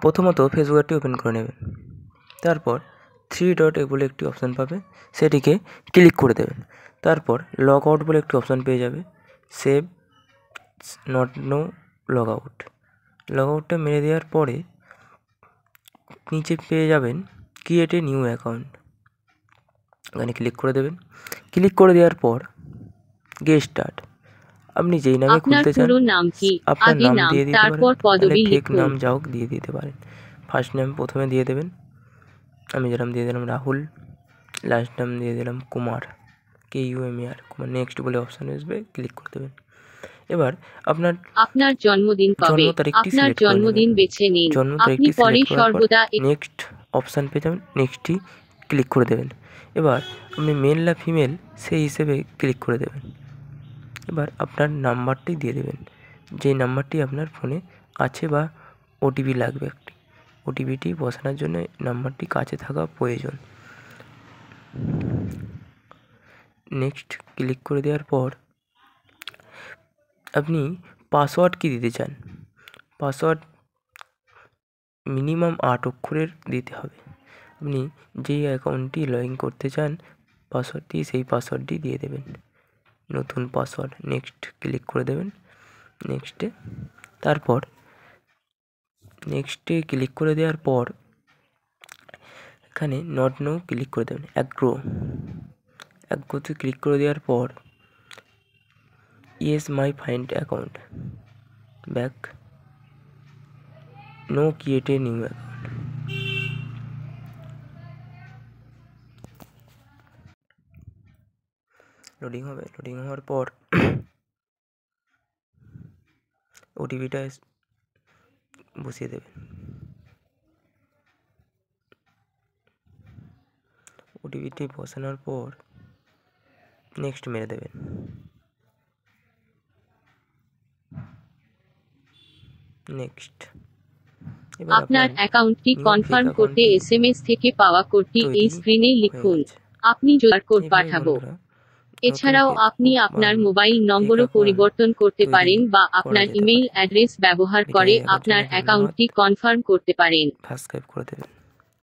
প্রথমত ফেসবুকটি ওপেন করে নেবেন। তারপর 3 ডট বলে একটি অপশান পাবে, সেটিকে ক্লিক করে দেবেন। তারপর লগ আউট বলে একটি অপশান পেয়ে যাবে, save not now log out. Log আউটটা মেরে দেওয়ার পরে নিচে পেয়ে যাবেন ক্রিয়েট এ নিউ অ্যাকাউন্ট, এখানে ক্লিক করে দেবেন। ক্লিক করে দেওয়ার পর গেট স্টার্ট, আপনি যেই নামে খুলতে চান আপনার নাম দিয়ে দিতে পারেন, ফেক নাম যা হোক দিয়ে দিতে পারেন। ফার্স্ট নেম প্রথমে দিয়ে দেবেন, আমি যেরকম দিয়ে দিলাম রাহুল, লাস্ট নেম দিয়ে দিলাম কুমার, KUMAR কুমার। নেক্সট বলে অপশান আসবে, ক্লিক করে দেবেন। এবার আপনার জন্মদিন কবে, আপনার জন্মদিন বেছে নিন। আপনি পরে সর্বদা নেক্সট অপশান পেয়ে যাবেন, নেক্সটটি ক্লিক করে দেবেন। এবার আপনি মেল না ফিমেল সেই হিসেবে ক্লিক করে দেবেন। এবার আপনার নাম্বারটি দিয়ে দেবেন, যেই নাম্বারটি আপনার ফোনে আছে, বা ওটিপি লাগবে একটি, ওটিপিটি বসানোর জন্য নাম্বারটি কাছে থাকা প্রয়োজন। নেক্সট ক্লিক করে দেওয়ার পর আপনি পাসওয়ার্ড কি দিতে চান, পাসওয়ার্ড মিনিমাম 8 অক্ষরের দিতে হবে। আপনি যেই অ্যাকাউন্টটি লগ ইন করতে চান পাসওয়ার্ডটি, সেই পাসওয়ার্ডটি দিয়ে দেবেন, নতুন পাসওয়ার্ড। নেক্সট ক্লিক করে দেবেন, নেক্সটে। তারপর নেক্সটে ক্লিক করে দেওয়ার পর এখানে নট নো ক্লিক করে দেবেন, অ্যাগ্রোতে ক্লিক করে দেওয়ার পর yes my find account, back, no create a new account. Loading হবে, লোডিং হওয়ার পর ওটিপিটা বসিয়ে দেবেন। ওটিপিটি বসানোর পর নেক্সট মেরে দেবেন। নেক্সট। আপনার অ্যাকাউন্টটি কনফার্ম করতে SMS থেকে পাওয়া কোডটি এই স্ক্রিনে লিখুন। আপনি যদি কোড পাঠাবো। এছাড়াও আপনি আপনার মোবাইল নম্বরও পরিবর্তন করতে পারেন বা আপনার ইমেইল অ্যাড্রেস ব্যবহার করে আপনার অ্যাকাউন্টটি কনফার্ম করতে পারেন। সাবস্ক্রাইব করে দেবেন।